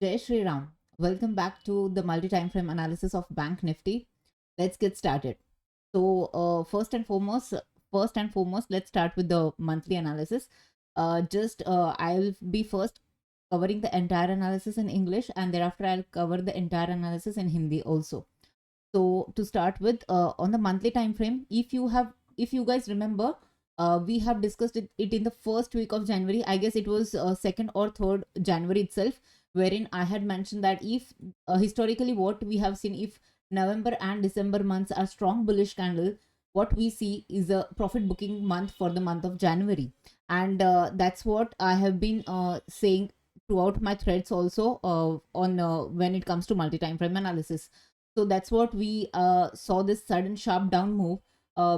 Jai Shri Ram. Welcome back to the multi-time frame analysis of Bank Nifty. Let's get started. So, first and foremost, let's start with the monthly analysis. I'll be first covering the entire analysis in English, and thereafter I'll cover the entire analysis in Hindi also. So, to start with, on the monthly time frame, if you guys remember, we have discussed it in the first week of January. I guess it was 2nd or 3rd January itself, wherein I had mentioned that if historically what we have seen, if November and December months are strong bullish candle, what we see is a profit booking month for the month of January. And that's what I have been saying throughout my threads also on when it comes to multi-time frame analysis. So that's what we saw, this sudden sharp down move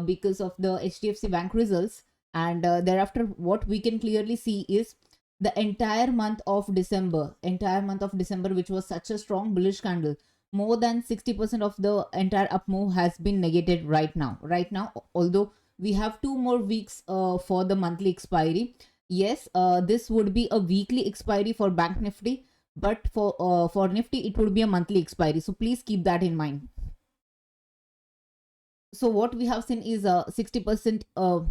because of the HDFC Bank results. And thereafter, what we can clearly see is the entire month of December, which was such a strong bullish candle, more than 60% of the entire up move has been negated right now. Right now, although we have 2 more weeks for the monthly expiry. Yes, this would be a weekly expiry for Bank Nifty, but for Nifty it would be a monthly expiry, so please keep that in mind. So what we have seen is 60% of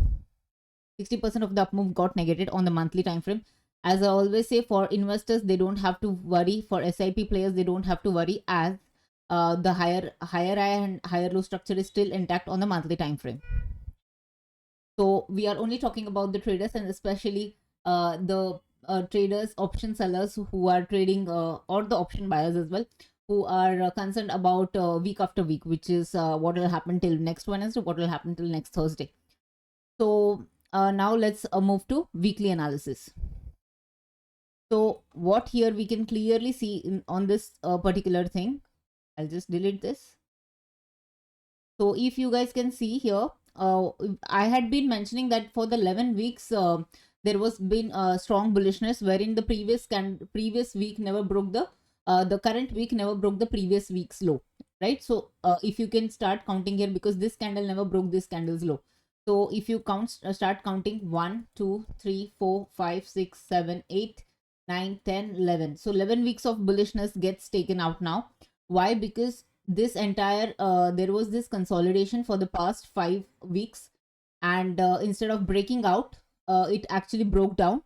the up move got negated on the monthly time frame. As I always say, for investors they don't have to worry, for SIP players they don't have to worry, as the higher high and higher low structure is still intact on the monthly time frame. So we are only talking about the traders, and especially the traders, option sellers who are trading, or the option buyers as well, who are concerned about week after week, which is what will happen till next Wednesday, what will happen till next Thursday. So now let's move to weekly analysis. So what here we can clearly see on this particular thing, I'll just delete this. So if you guys can see here, I had been mentioning that for the 11 weeks, there was been a strong bullishness, wherein the previous week never broke the current week never broke the previous week's low, right? So if you can start counting here, because this candle never broke this candle's low. So if you start counting 1, 2, 3, 4, 5, 6, 7, 8, 9, 10, 11. So 11 weeks of bullishness gets taken out now. Why? Because this entire there was this consolidation for the past 5 weeks, and instead of breaking out, it actually broke down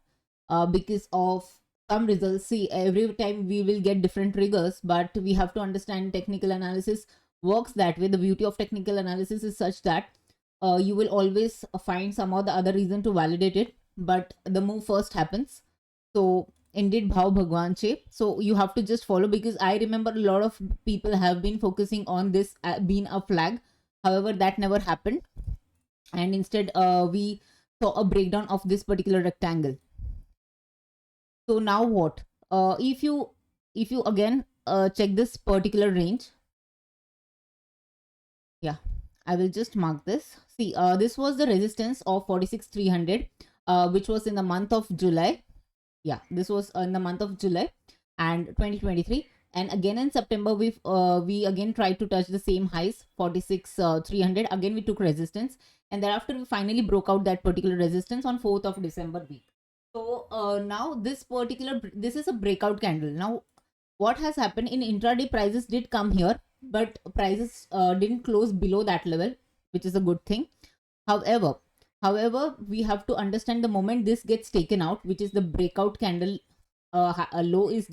because of some results. See, every time we will get different triggers, but we have to understand technical analysis works that way. The beauty of technical analysis is such that you will always find some or the other reason to validate it, but the move first happens. So indeed, bhav bhagwan che. So you have to just follow, because I remember a lot of people have been focusing on this being a flag. However, that never happened, and instead we saw a breakdown of this particular rectangle. So now what? If you again check this particular range, yeah, I will just mark this. See, this was the resistance of 46,300, which was in the month of July. Yeah, this was in the month of July and 2023. And again in September, we again tried to touch the same highs, 46,300. Again we took resistance, and thereafter we finally broke out that particular resistance on 4th of December week. So now this is a breakout candle. Now what has happened in intraday, prices did come here, but prices didn't close below that level, which is a good thing. However, we have to understand the moment this gets taken out, which is the breakout candle, a low if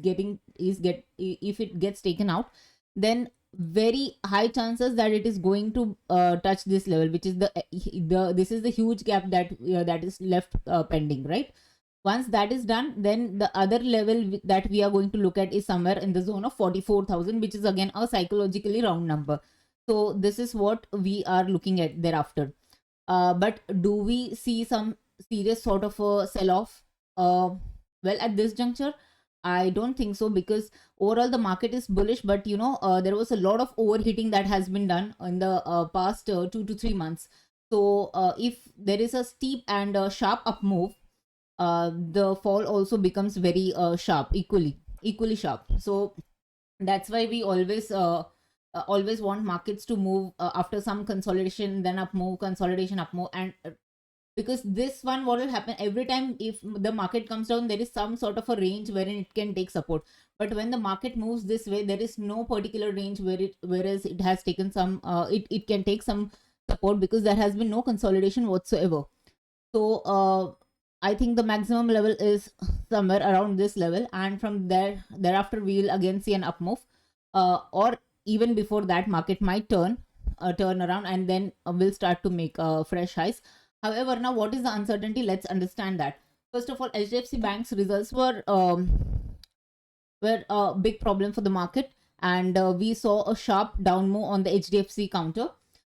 it gets taken out, then very high chances that it is going to touch this level, which is this is the huge gap that is left pending, right? Once that is done, then the other level that we are going to look at is somewhere in the zone of 44,000, which is again a psychologically round number. So this is what we are looking at thereafter. But do we see some serious sort of a sell-off? Well, at this juncture, I don't think so, because overall the market is bullish, but there was a lot of overheating that has been done in the past 2 to 3 months. So if there is a steep and sharp up move, the fall also becomes very sharp, equally sharp. So that's why we always want markets to move after some consolidation, then up move, consolidation, up move, and because this one, what will happen every time if the market comes down, there is some sort of a range wherein it can take support. But when the market moves this way, there is no particular range whereas it has taken some it can take some support, because there has been no consolidation whatsoever. So I think the maximum level is somewhere around this level, and from thereafter we will again see an up move, or even before that, market might turn around, and then we'll start to make fresh highs. However, now what is the uncertainty? Let's understand that. First of all, HDFC Bank's results were a big problem for the market, and we saw a sharp down move on the HDFC counter,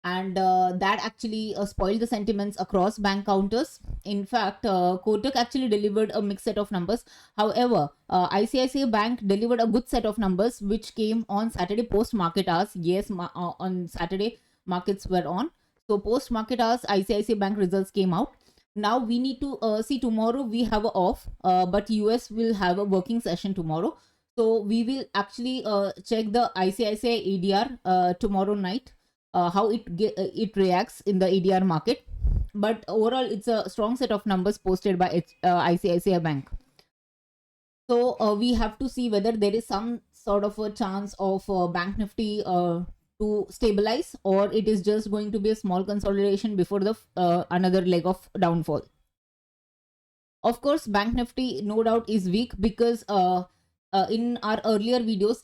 and that actually spoiled the sentiments across bank counters. In fact, Kotak actually delivered a mixed set of numbers. However, ICICI Bank delivered a good set of numbers, which came on Saturday post market hours. Yes, on Saturday markets were on. So post market hours, ICICI Bank results came out. Now we need to see, tomorrow we have a off, but US will have a working session tomorrow. So we will actually check the ICICI ADR tomorrow night, how it reacts in the ADR market. But overall, it's a strong set of numbers posted by ICICI Bank. So we have to see whether there is some sort of a chance of Bank Nifty to stabilize, or it is just going to be a small consolidation before the another leg of downfall. Of course, Bank Nifty no doubt is weak, because in our earlier videos,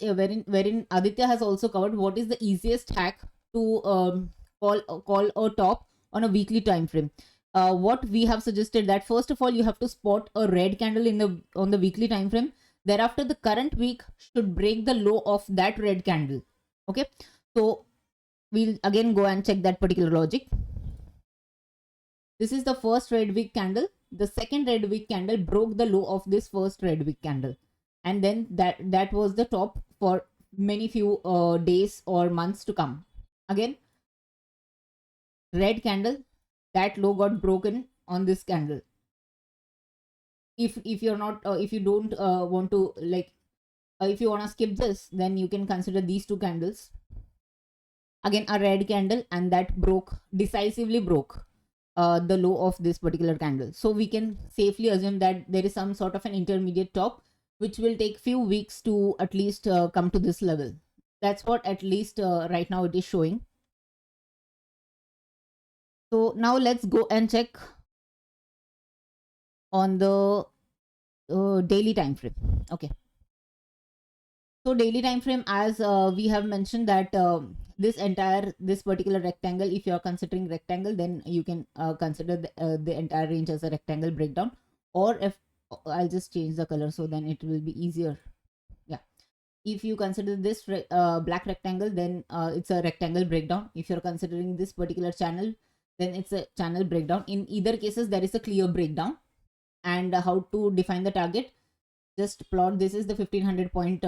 wherein Aditya has also covered what is the easiest hack to call a top on a weekly time frame. What we have suggested, that first of all you have to spot a red candle on the weekly time frame. Thereafter, the current week should break the low of that red candle. Okay, so we'll again go and check that particular logic. This is the first red wick candle. The second red wick candle broke the low of this first red wick candle, and then that was the top for many few days or months to come. Again, red candle, that low got broken on this candle. If you're not if you don't want to, like, if you want to skip this, then you can consider these two candles. Again, a red candle, and that decisively broke the low of this particular candle. So we can safely assume that there is some sort of an intermediate top, which will take few weeks to at least come to this level. That's what at least right now it is showing. So now let's go and check on the daily time frame. Okay, so daily time frame, as we have mentioned that this particular rectangle, if you are considering rectangle, then you can consider the entire range as a rectangle breakdown. Or if I'll just change the color, so then it will be easier. Yeah, if you consider this black rectangle, then it's a rectangle breakdown. If you're considering this particular channel, then it's a channel breakdown. In either cases, there is a clear breakdown. And how to define the target, just plot. This is the 1500 point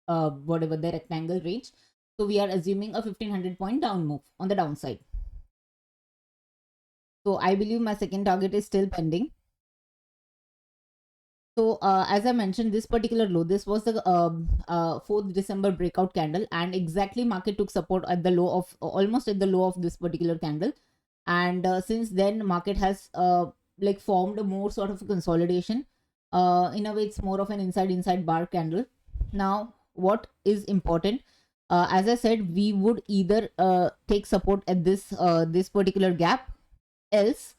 whatever the rectangle range. So we are assuming a 1500 point down move on the downside. So I believe my second target is still pending. So as I mentioned, this particular low, this was the 4th December breakout candle, and exactly market took support at the low of almost at the low of this particular candle. And since then, market has like formed a more sort of a consolidation. In a way, it's more of an inside bar candle. Now, what is important? As I said, we would either take support at this particular gap, else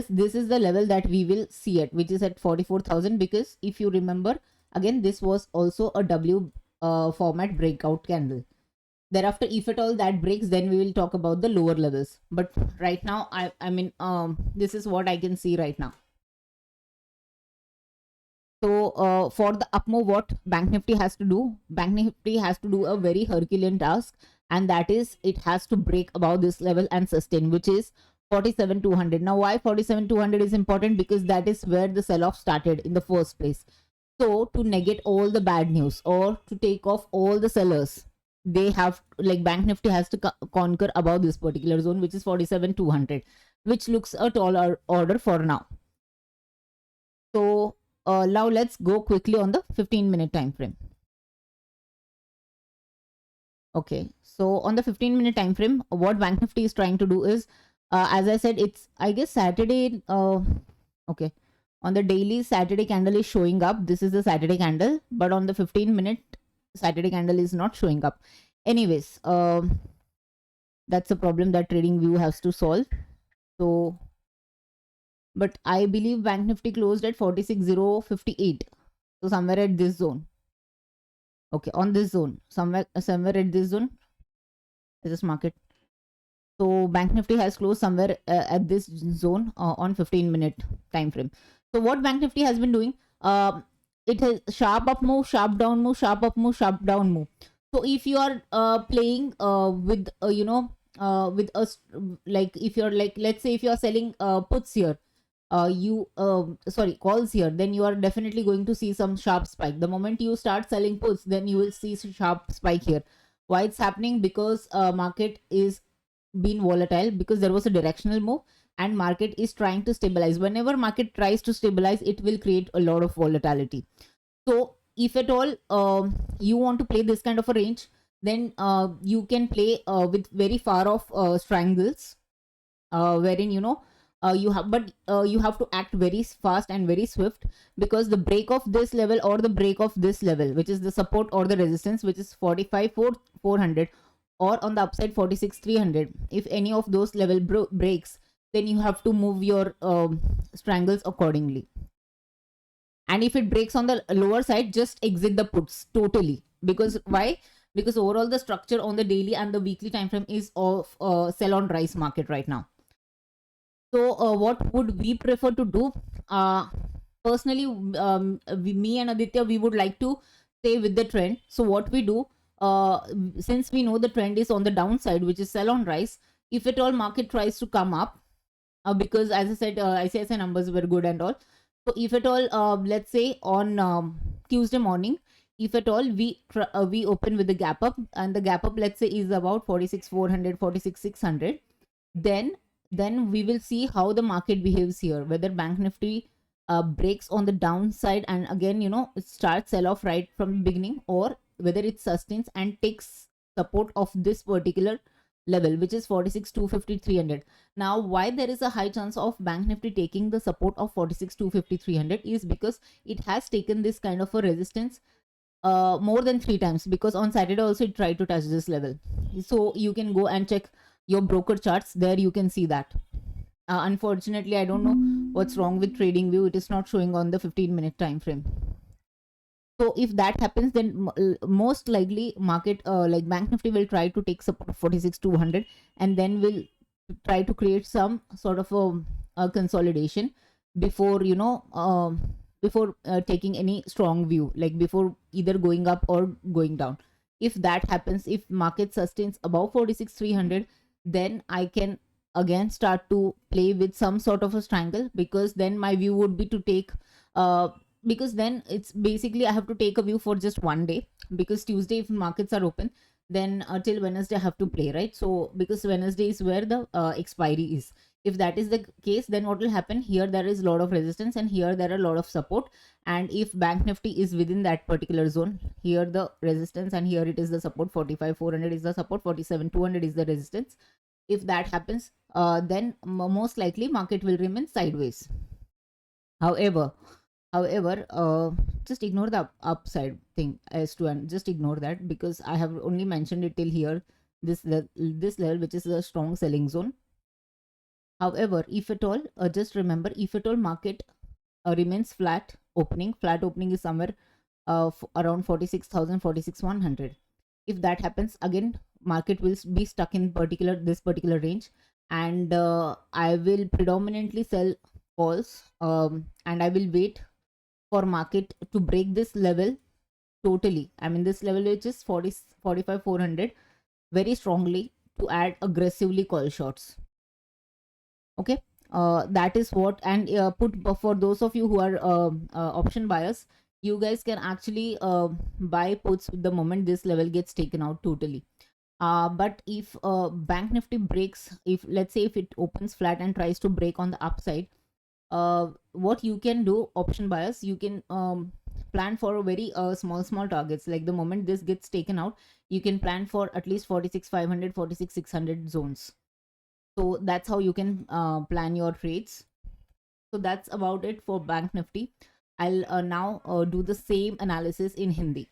this is the level that we will see at, which is at 44,000. Because if you remember, again, this was also a W format breakout candle. Thereafter, if at all that breaks, then we will talk about the lower levels. But right now, I mean, this is what I can see right now. So for the up move, what Bank Nifty has to do? Bank Nifty has to do a very Herculean task, and that is it has to break above this level and sustain, which is 47,200. Now, why 47,200 is important? Because that is where the sell-off started in the first place. So to negate all the bad news, or to take off all the sellers, they have, like, Bank Nifty has to conquer above this particular zone, which is 47,200, which looks a tall order for now. So now let's go quickly on the 15-minute time frame. Okay, so on the 15-minute time frame, what Bank Nifty is trying to do is As I said, it's, I guess, Saturday. Okay, on the daily, Saturday candle is showing up. This is the Saturday candle, but on the 15-minute Saturday candle is not showing up. Anyways, that's a problem that trading view has to solve. So, but I believe Bank Nifty closed at 46,058. So somewhere at this zone. Okay, on this zone, somewhere at this zone. I just mark it. So Bank Nifty has closed somewhere at this zone on 15-minute time frame. So what Bank Nifty has been doing, it has sharp up move, sharp down move, sharp up move, sharp down move. So if you are playing with with us, like if you're like, let's say if you are selling puts here, you sorry, calls here, then you are definitely going to see some sharp spike. The moment you start selling puts, then you will see sharp spike here. Why it's happening? Because market is been volatile, because there was a directional move, and market is trying to stabilize. Whenever market tries to stabilize, it will create a lot of volatility. So if at all you want to play this kind of a range, then you can play with very far off strangles, wherein you have, but you have to act very fast and very swift, because the break of this level or the break of this level, which is the support or the resistance, which is 45,400, or on the upside 46,300, if any of those level breaks, then you have to move your strangles accordingly. And if it breaks on the lower side, just exit the puts totally. Because why? Because overall the structure on the daily and the weekly time frame is of sell on rise market right now. So what would we prefer to do? Personally, me and Aditya, we would like to stay with the trend. So what we do, since we know the trend is on the downside, which is sell on rise, if at all market tries to come up, because as I said, ICICI numbers were good and all. So if at all, let's say on Tuesday morning, if at all we open with the gap up, and the gap up, let's say, is about 46,400, 46,600, then we will see how the market behaves here, whether Bank Nifty breaks on the downside and again it starts sell off right from the beginning, or whether it sustains and takes support of this particular level, which is 46,250, 300. Now why there is a high chance of Bank Nifty taking the support of 46,250, 300 is because it has taken this kind of a resistance more than 3 times, because on Saturday also it tried to touch this level. So you can go and check your broker charts, there you can see that. Unfortunately, I don't know what's wrong with trading view, it is not showing on the 15-minute time frame. So if that happens, then most likely market like Bank Nifty will try to take support 46,200, and then will try to create some sort of a consolidation before before taking any strong view, like before either going up or going down. If that happens, if market sustains above 46,300, then I can again start to play with some sort of a strangle, because then my view would be to take because then it's basically I have to take a view for just one day, because Tuesday if markets are open, then till Wednesday I have to play, right? So because Wednesday is where the expiry is. If that is the case, then what will happen? Here there is a lot of resistance and here there are a lot of support, and if Bank Nifty is within that particular zone, here the resistance and here it is the support, 45,400 is the support, 47,200 is the resistance. If that happens, then most likely market will remain sideways. However, just ignore the upside thing as to, and just ignore that, because I have only mentioned it till here, this level, which is a strong selling zone. However, if at all, just remember, if at all market remains flat opening is somewhere around 46,000, 46,100. If that happens, again market will be stuck in this particular range, and I will predominantly sell calls, and I will wait for market to break this level totally. I mean this level, which is 45,400, very strongly, to add aggressively call shots. Okay, that is what. And put for those of you who are option buyers, you guys can actually buy puts the moment this level gets taken out totally. But if Bank Nifty breaks, if let's say if it opens flat and tries to break on the upside, what you can do, option buyers, you can plan for a very small targets. Like the moment this gets taken out, you can plan for at least 46,500, 46,600 zones. So that's how you can plan your trades. So that's about it for Bank Nifty. I'll now do the same analysis in Hindi.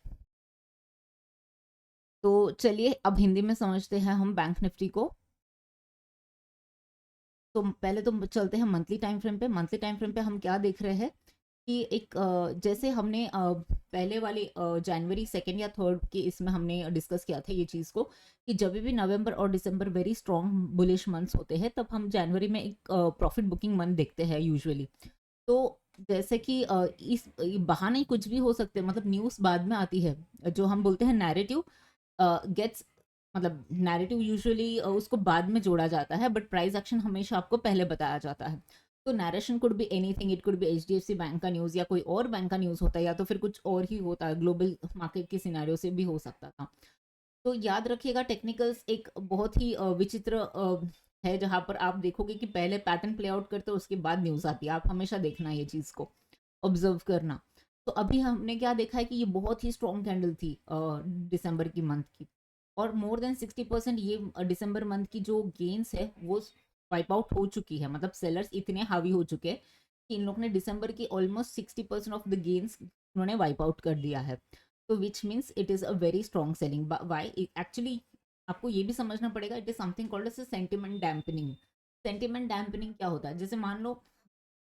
तो चलिए अब हिंदी में समझते हैं हम bank Nifty को. तो पहले तो चलते हैं मंथली टाइम फ्रेम पे. मंथली टाइम फ्रेम पे हम क्या देख रहे हैं कि एक जैसे हमने पहले वाले जनवरी 2 या 3 के इसमें हमने डिस्कस किया था ये चीज़ को कि जब भी नवंबर और दिसंबर वेरी स्ट्रॉन्ग बुलिश मंथ्स होते हैं तब हम जनवरी में एक प्रॉफिट बुकिंग मंथ देखते हैं यूजुअली. तो जैसे कि इस बहाने कुछ भी हो सकते हैं, मतलब न्यूज़ बाद में आती है, जो हम बोलते हैं नैरेटिव गेट्स, मतलब नैरेटिव यूजुअली उसको बाद में जोड़ा जाता है बट प्राइस एक्शन हमेशा आपको पहले बताया जाता है. तो narration could be anything, it could be HDFC bank का न्यूज़ या कोई और बैंक का न्यूज़ होता है या तो फिर कुछ और ही होता है, ग्लोबल मार्केट के सिनेरियो से भी हो सकता था. तो याद रखिएगा टेक्निकल्स एक बहुत ही विचित्र है जहाँ पर आप देखोगे कि पहले पैटर्न प्ले आउट करते हो उसके बाद न्यूज़ आती है. आप हमेशा देखना ये चीज़ को ऑब्जर्व करना. तो अभी हमने क्या देखा है कि ये बहुत ही स्ट्रॉन्ग कैंडल थी दिसंबर की मंथ की, और मोर देन 60% ये दिसंबर मंथ की जो गेन्स है वो वाइप आउट हो चुकी है. मतलब सेलर्स इतने हावी हो चुके हैं कि इन लोग ने दिसंबर की ऑलमोस्ट 60% ऑफ द गेन्स उन्होंने वाइप आउट कर दिया है. तो which means it is a very strong selling. Why actually आपको ये भी समझना पड़ेगा, it is something called as sentiment dampening. Sentiment dampening क्या होता है? जैसे मान लो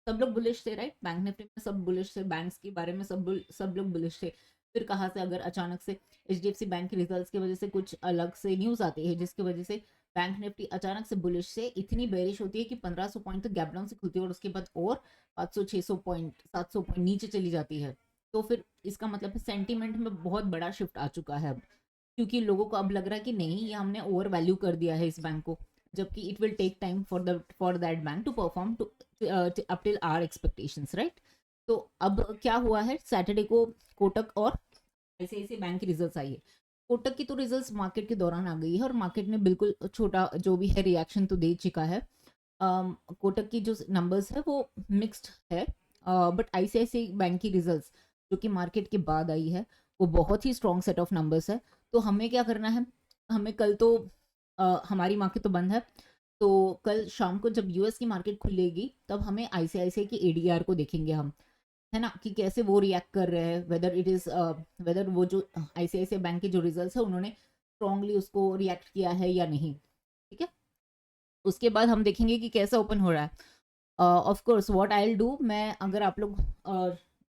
सब लोग बुलिश थे, राइट? बैंक निफ्टी में सब बुलिश थे, बैंक्स के बारे में सब लोग बुलिश थे. फिर कहाँ से अगर अचानक से HDFC बैंक के रिजल्ट्स की वजह से कुछ अलग से न्यूज़ आती है जिसकी वजह से बैंक निफ्टी अचानक से बुलिश से इतनी बेरिश होती है कि 1500 पॉइंट तक गैप डाउन से खुलती है और उसके बाद और 500 600 पॉइंट 700 पॉइंट नीचे चली जाती है. तो फिर इसका मतलब है सेंटीमेंट में बहुत बड़ा शिफ्ट आ चुका है अब, क्योंकि लोगों को अब लग रहा है कि नहीं, ये हमने ओवर वैल्यू कर दिया है इस बैंक को, जबकि it will take time for that bank to perform to up till our expectations, right? तो अब क्या हुआ है, सैटरडे को कोटक और ICICI बैंक की रिजल्ट्स आई है. कोटक की तो रिजल्ट्स मार्केट के दौरान आ गई है और मार्केट ने बिल्कुल छोटा जो भी है रिएक्शन तो दे चुका है. कोटक की जो नंबर्स है वो मिक्स्ड है, बट ICICI बैंक की रिजल्ट्स जो कि मार्केट के बाद आई है वो बहुत ही स्ट्रॉन्ग सेट ऑफ नंबर्स है. तो हमें क्या करना है, हमें कल तो हमारी मार्केट तो बंद है, तो कल शाम को जब US की मार्केट खुलेगी तब हमें ICICI की ADR को देखेंगे हम, है ना, कि कैसे वो रिएक्ट कर रहे हैं, वेदर वो जो ICICI बैंक के जो रिजल्ट्स है उन्होंने स्ट्रांगली उसको रिएक्ट किया है या नहीं. ठीक है, उसके बाद हम देखेंगे कि कैसा ओपन हो रहा है. Of course what I will do, मैं अगर आप लोग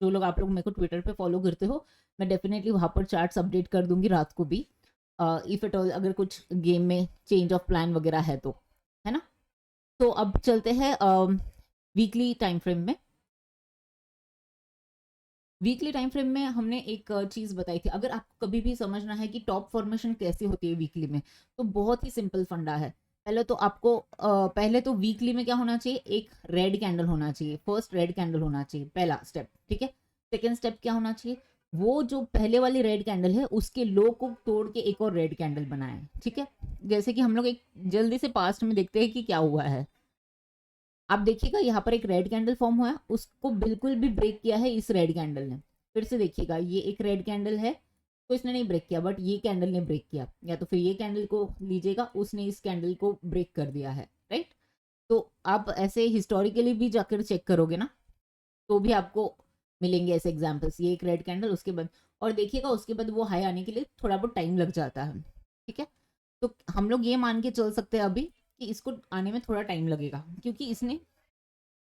जो लोग आप लोग मेरे को ट्विटर पे फॉलो करते हो, मैं डेफिनेटली वहाँ पर चार्ट्स अपडेट कर दूंगी रात को भी, इफ एट ऑल अगर कुछ गेम में चेंज ऑफ प्लान वगैरह है तो, है ना. तो अब चलते हैं वीकली टाइम फ्रेम में. वीकली टाइम फ्रेम में हमने एक चीज़ बताई थी. अगर आपको कभी भी समझना है कि टॉप फॉर्मेशन कैसी होती है वीकली में, तो बहुत ही सिंपल फंडा है. पहले तो आपको पहले तो वीकली में क्या होना चाहिए, एक रेड कैंडल होना चाहिए. फर्स्ट रेड कैंडल होना चाहिए, पहला स्टेप. ठीक है, सेकेंड स्टेप क्या होना चाहिए, वो जो पहले वाली रेड कैंडल है उसके लो को तोड़ के एक और रेड कैंडल बनाए. ठीक है, जैसे कि हम लोग एक जल्दी से पास्ट में देखते हैं कि क्या हुआ है. आप देखिएगा यहाँ पर एक रेड कैंडल फॉर्म हुआ है, उसको बिल्कुल भी ब्रेक किया है इस रेड कैंडल ने. फिर से देखिएगा, ये एक रेड कैंडल है तो इसने नहीं ब्रेक किया, बट ये कैंडल ने ब्रेक किया. या तो फिर ये कैंडल को लीजिएगा, उसने इस कैंडल को ब्रेक कर दिया है, राइट? तो आप ऐसे हिस्टोरिकली भी जाकर चेक करोगे ना, तो भी आपको मिलेंगे ऐसे एग्जाम्पल्स. ये एक रेड कैंडल, उसके बाद और देखिएगा उसके बाद वो हाई आने के लिए थोड़ा बहुत टाइम लग जाता है. ठीक है, तो हम लोग ये मान के चल सकते हैं अभी कि इसको आने में थोड़ा टाइम लगेगा, क्योंकि इसने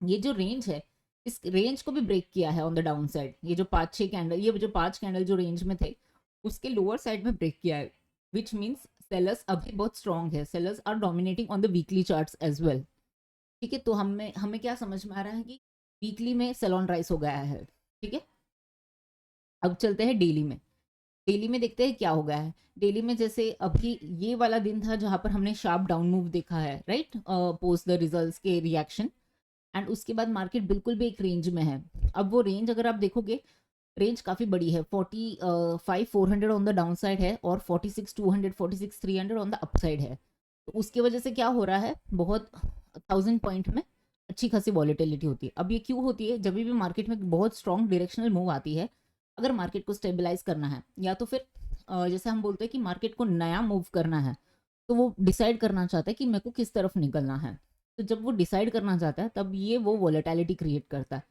ये जो रेंज है इस रेंज को भी ब्रेक किया है ऑन द डाउन साइड. ये जो 5-6 कैंडल, ये जो 5 कैंडल जो रेंज में थे उसके लोअर साइड में ब्रेक किया है, विच मीन्स सेलर्स अभी बहुत स्ट्रॉन्ग है. Sellers are dominating on the weekly charts as well. ठीक है, तो हमें हमें क्या समझ में आ रहा है कि वीकली में सेल ऑन राइस हो गया है. ठीक है, अब चलते हैं डेली में. डेली में देखते हैं क्या हो गया है. डेली में जैसे अभी ये वाला दिन था जहां पर हमने शार्प डाउन मूव देखा है, राइट, पोस्ट द रिजल्ट्स के रिएक्शन. एंड उसके बाद मार्केट बिल्कुल भी एक रेंज में है. अब वो रेंज अगर आप देखोगे, रेंज काफ़ी बड़ी है. 45,400 ऑन द डाउन साइड है और 46,200 46,300 ऑन द अपसाइड है. तो उसकी वजह से क्या हो रहा है, बहुत 1000 पॉइंट में अच्छी खासी वॉलेटिलिटी होती है. अब ये क्यों होती है, जब भी मार्केट में बहुत स्ट्रॉन्ग डायरेक्शनल मूव आती है, अगर मार्केट को स्टेबलाइज करना है या तो फिर जैसे हम बोलते हैं कि मार्केट को नया मूव करना है, तो वो डिसाइड करना चाहता है कि मेरे को किस तरफ निकलना है। तो जब वो डिसाइड करना चाहता है तब ये वो वॉलेटिलिटी क्रिएट करता है,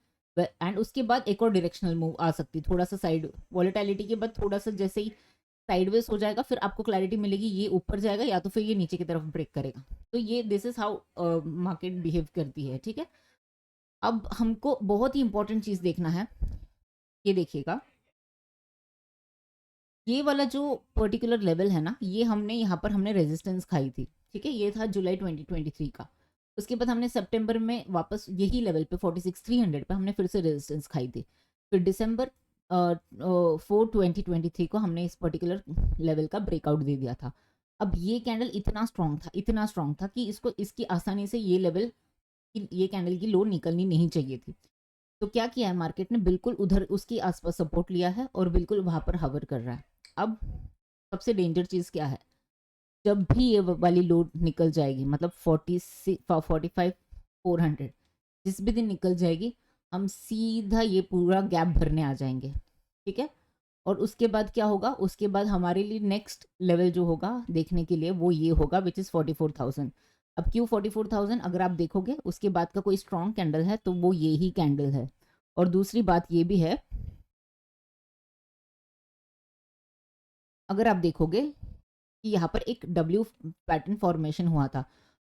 एंड उसके बाद एक और डायरेक्शनल मूव आ सकती है, थोड़ा सा साइड वॉलेटिलिटी के बाद थोड़ा सा जैसे ही साइडवेज हो जाएगा, फिर आपको क्लैरिटी मिलेगी ये ऊपर जाएगा या तो फिर ये नीचे की तरफ ब्रेक करेगा। तो ये this is how market behave करती है, ठीक है। अब हमको बहुत ही इंपॉर्टेंट चीज देखना है, ये देखिएगा, ये वाला जो पर्टिकुलर लेवल है ना, ये हमने यहाँ पर हमने रेजिस्टेंस खाई थी, ठीक है, ये था जुलाई 2023 का। उसके बाद हमने सितंबर में वापस यही लेवल पे 46,300 पे हमने फिर से रेजिस्टेंस खाई थी। फिर दिसंबर 4/2023 को हमने इस पर्टिकुलर लेवल का ब्रेकआउट दे दिया था। अब ये कैंडल इतना स्ट्रांग था, इतना स्ट्रांग था कि इसको इसकी आसानी से ये लेवल, ये कैंडल की लो निकलनी नहीं चाहिए थी। तो क्या किया है मार्केट ने, बिल्कुल उधर उसके आसपास सपोर्ट लिया है और बिल्कुल वहां पर हवर कर रहा है। अब सबसे डेंजर चीज क्या है, जब भी ये वाली लो निकल जाएगी, मतलब 45,400 जिस भी दिन निकल जाएगी, हम सीधा ये पूरा गैप भरने आ जाएंगे, ठीक है। और उसके बाद क्या होगा, उसके बाद हमारे लिए नेक्स्ट लेवल जो होगा देखने के लिए वो ये होगा, विच इज 44,000। अब क्यों 44,000, अगर आप देखोगे उसके बाद का कोई स्ट्रॉन्ग कैंडल है तो वो ये ही कैंडल है। और दूसरी बात ये भी है, अगर आप देखोगे कि यहाँ पर एक डब्ल्यू पैटर्न फॉर्मेशन हुआ था,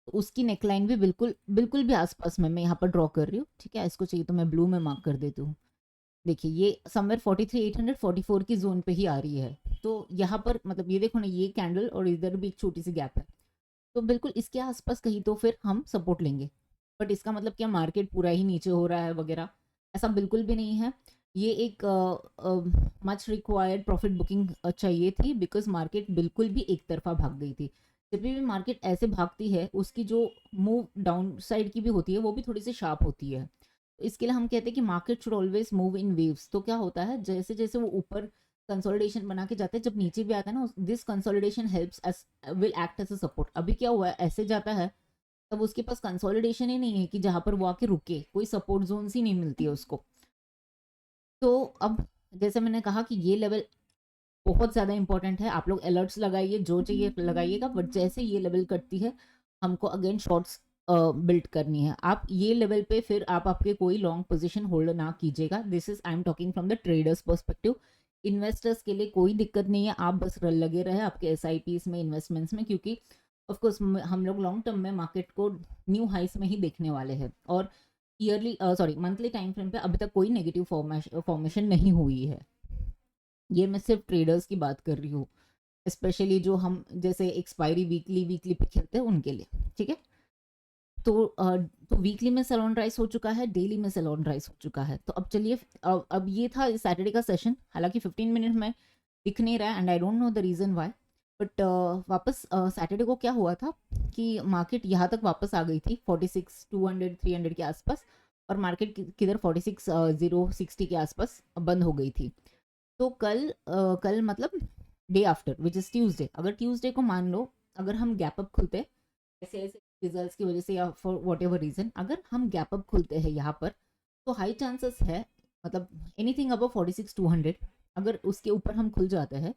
तो उसकी नेकलाइन भी बिल्कुल बिल्कुल भी आसपास में मैं यहाँ पर ड्रॉ कर रही हूँ, ठीक है। इसको चाहिए तो मैं ब्लू में मार्क कर देती हूँ। देखिए ये समवेयर 43,844 की जोन पे ही आ रही है। तो यहाँ पर मतलब ये देखो ना, ये कैंडल और इधर भी एक छोटी सी गैप है, तो बिल्कुल इसके आसपास कहीं तो फिर हम सपोर्ट लेंगे। बट इसका मतलब क्या मार्केट पूरा ही नीचे हो रहा है वगैरह, ऐसा बिल्कुल भी नहीं है। ये एक मच रिक्वायर्ड प्रॉफिट बुकिंग चाहिए थी, बिकॉज मार्केट बिल्कुल भी एक तरफा भाग गई थी। जब भी मार्केट ऐसे भागती है, उसकी जो मूव डाउन साइड की भी होती है वो भी थोड़ी सी शार्प होती है। तो इसके लिए हम कहते हैं कि market should always move in waves. तो क्या होता है, जैसे जैसे वो ऊपर कंसोलिडेशन बना के जाते हैं, जब नीचे भी आता है ना, this consolidation helps as will act as a support. अभी क्या हुआ है, ऐसे जाता है तब उसके पास कंसोलिडेशन ही नहीं है कि जहां पर वो आके रुके, कोई सपोर्ट जोन ही नहीं मिलती है उसको। तो अब जैसे मैंने कहा कि ये लेवल बहुत ज़्यादा इंपॉर्टेंट है, आप लोग अलर्ट्स लगाइए, जो चाहिए लगाइएगा। बट जैसे ये लेवल कटती है, हमको अगेन शॉर्ट्स बिल्ड करनी है। आप ये लेवल पे फिर आप आपके कोई लॉन्ग पोजीशन होल्ड ना कीजिएगा। This is I am talking from the traders perspective. Investors के लिए कोई दिक्कत नहीं है, आप बस लगे रहे आपके एसआईपीस में, इन्वेस्टमेंट्स में, क्योंकि ऑफकोर्स हम लोग लॉन्ग टर्म में मार्केट को न्यू हाइस में ही देखने वाले हैं। और yearly sorry monthly time frame पे अभी तक कोई नेगेटिव फॉर्मेशन नहीं हुई है। ये मैं सिर्फ ट्रेडर्स की बात कर रही हूँ, स्पेशली जो हम जैसे एक्सपायरी वीकली वीकली पे खेलते हैं उनके लिए, ठीक है। तो वीकली में सेल ऑन राइस हो चुका है, डेली में सेल ऑन राइस हो चुका है। तो अब चलिए, अब ये था सैटरडे का सेशन, हालांकि 15 मिनट में दिख नहीं रहा है and I don't know the reason why. But वापस सैटरडे को क्या हुआ था कि मार्केट यहाँ तक वापस आ गई थी 46,200 300 के आसपास, और मार्केट किधर 46,060 के आसपास बंद हो गई थी। तो कल मतलब day after which is Tuesday, अगर ट्यूसडे को मान लो अगर हम गैप अप खुलते ऐसे ऐसे रिजल्ट्स की वजह से या फॉर वॉट एवर रीजन, अगर हम गैप अप खुलते हैं यहाँ पर, तो हाई चांसेस है, मतलब एनीथिंग अबव 46,200, अगर उसके ऊपर हम खुल जाते हैं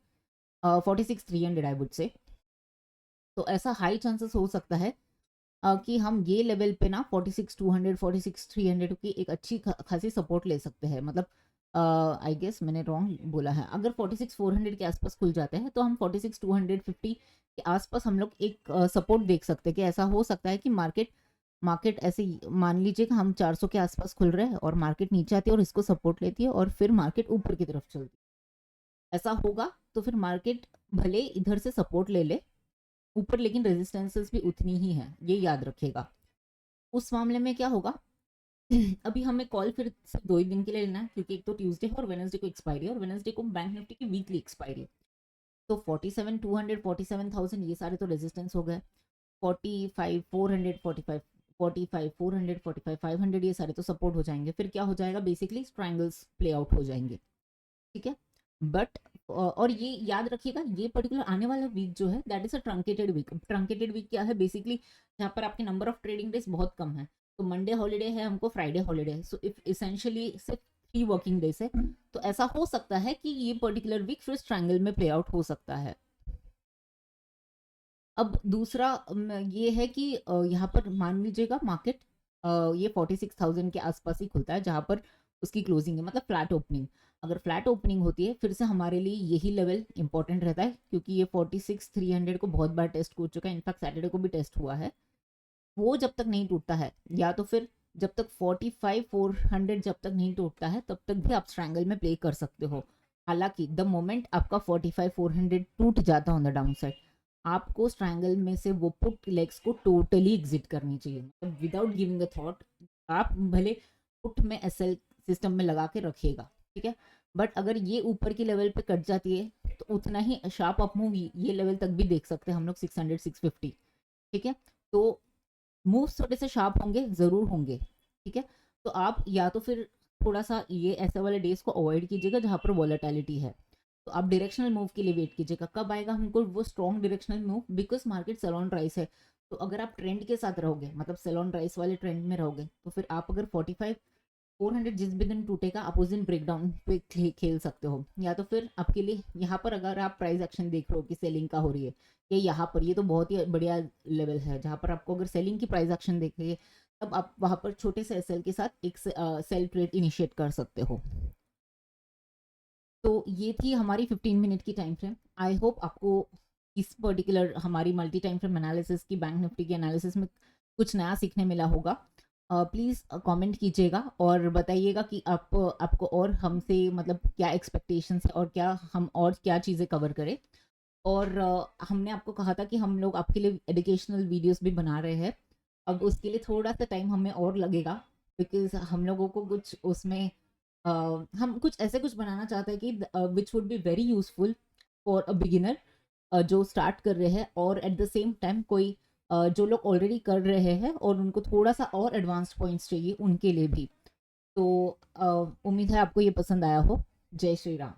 46,300 आई वुड से, तो ऐसा हाई चांसेस हो सकता है कि हम ये लेवल पे ना 46,200 46,300 की एक अच्छी खासी सपोर्ट ले सकते हैं। मतलब आई गेस मैंने रॉन्ग बोला है, अगर 46,400 के आसपास खुल जाते हैं तो हम 46,250 के आसपास हम लोग एक सपोर्ट देख सकते हैं। कि ऐसा हो सकता है कि मार्केट मार्केट ऐसे मान लीजिए कि हम 400 के आसपास खुल रहे हैं और मार्केट नीचे आती है और इसको सपोर्ट लेती है और फिर मार्केट ऊपर की तरफ चलती है। ऐसा होगा तो फिर मार्केट भले इधर से सपोर्ट ले ले ऊपर, लेकिन रेजिस्टेंसेस भी उतनी ही है, ये याद रखिएगा। उस मामले में क्या होगा अभी हमें कॉल फिर सिर्फ 2 ही दिन के लिए लेना है, क्योंकि एक तो ट्यूसडे है और वेनसडे को एक्सपायरी है, और वेनसडे को बैंक निफ्टी की वीकली एक्सपायरी है। तो 47,200 47,000 ये सारे तो रेजिस्टेंस हो गए, 45,400 45,400 45,500 ये सारे तो सपोर्ट हो जाएंगे। फिर क्या हो जाएगा, बेसिकली ट्रायंगल्स प्ले आउट हो जाएंगे, ठीक है। बट और ये याद रखिएगा, ये पर्टिकुलर आने वाला वीक जो है that is a truncated week. Truncated week क्या है, बेसिकली जहाँ पर आपके नंबर ऑफ ट्रेडिंग डेज बहुत कम है। तो मंडे हॉलीडे है, हमको फ्राइडे हॉलीडे है, सो इफ इसेंशियली सिर्फ 3 वर्किंग डेज है। तो ऐसा हो सकता है कि ये पर्टिकुलर वीक फिर ट्रायंगल में प्ले आउट हो सकता है। अब दूसरा ये है कि यहाँ पर मान लीजिएगा मार्केट ये 46,000 के आसपास ही खुलता है जहाँ पर उसकी क्लोजिंग है, मतलब फ्लैट ओपनिंग। अगर फ्लैट ओपनिंग होती है फिर से हमारे लिए यही लेवल इंपॉर्टेंट रहता है, क्योंकि ये 46,300 को बहुत बार टेस्ट हो चुका है, इनफैक्ट सैटरडे को भी टेस्ट हुआ है। वो जब तक नहीं टूटता है, या तो फिर जब तक 45,400 जब तक नहीं टूटता है तब तक भी आप स्ट्रैंगल में प्ले कर सकते हो। हालांकि द मोमेंट आपका 45,400 टूट जाता है ऑन द डाउन साइड, आपको स्ट्रैंगल में से वो पुट लेग्स को टोटली एग्जिट करनी चाहिए, मतलब विदाउट गिविंग अ थॉट। आप भले पुट में एसएल सिस्टम में लगा के रखिएगा, ठीक है, बट अगर ये ऊपर की लेवल पे कट जाती है तो उतना ही शार्प अप मूव ये लेवल तक भी देख सकते हैं हम लोग 600 650, ठीक है। तो मूव्स थोड़े से शार्प होंगे, ज़रूर होंगे, ठीक है। तो आप या तो फिर थोड़ा सा ये ऐसे वाले डेज को अवॉइड कीजिएगा जहाँ पर वॉलेटिलिटी है। तो आप डायरेक्शनल मूव के लिए वेट कीजिएगा, कब आएगा हमको वो strong directional move, because market sell on rise है। तो अगर आप ट्रेंड के साथ रहोगे, मतलब सेल ऑन राइस वाले ट्रेंड में रहोगे, तो फिर आप अगर 45,400 जिस भी दिन टूटेगा आप उस दिन ब्रेकडाउन पे खेल सकते हो। या तो फिर आपके लिए यहाँ पर अगर आप प्राइस एक्शन देख रहे हो कि सेलिंग का हो रही है, ये यहाँ पर ये तो बहुत ही बढ़िया लेवल है जहाँ पर आपको अगर सेलिंग की प्राइस एक्शन देख रही है, तब आप वहाँ पर छोटे से एसएल के साथ एक सेल ट्रेड इनिशिएट कर सकते हो। तो ये थी हमारी 15 मिनट की टाइम फ्रेम। आई होप आपको इस पर्टिकुलर हमारी मल्टी टाइम फ्रेम एनालिसिस की, बैंक निफ्टी की एनालिसिस में कुछ नया सीखने मिला होगा। प्लीज़ कमेंट कीजिएगा और बताइएगा कि आपको और हमसे मतलब क्या एक्सपेक्टेशंस है, और क्या हम और क्या चीज़ें कवर करें। और हमने आपको कहा था कि हम लोग आपके लिए एजुकेशनल वीडियोस भी बना रहे हैं। अब उसके लिए थोड़ा सा टाइम हमें और लगेगा, बिकॉज हम लोगों को कुछ उसमें हम कुछ ऐसे कुछ बनाना चाहते हैं कि which would be very useful for a beginner जो स्टार्ट कर रहे हैं, और एट द सेम टाइम कोई जो लोग ऑलरेडी कर रहे हैं और उनको थोड़ा सा और एडवांस्ड पॉइंट्स चाहिए उनके लिए भी। तो उम्मीद है आपको ये पसंद आया हो। जय श्री राम।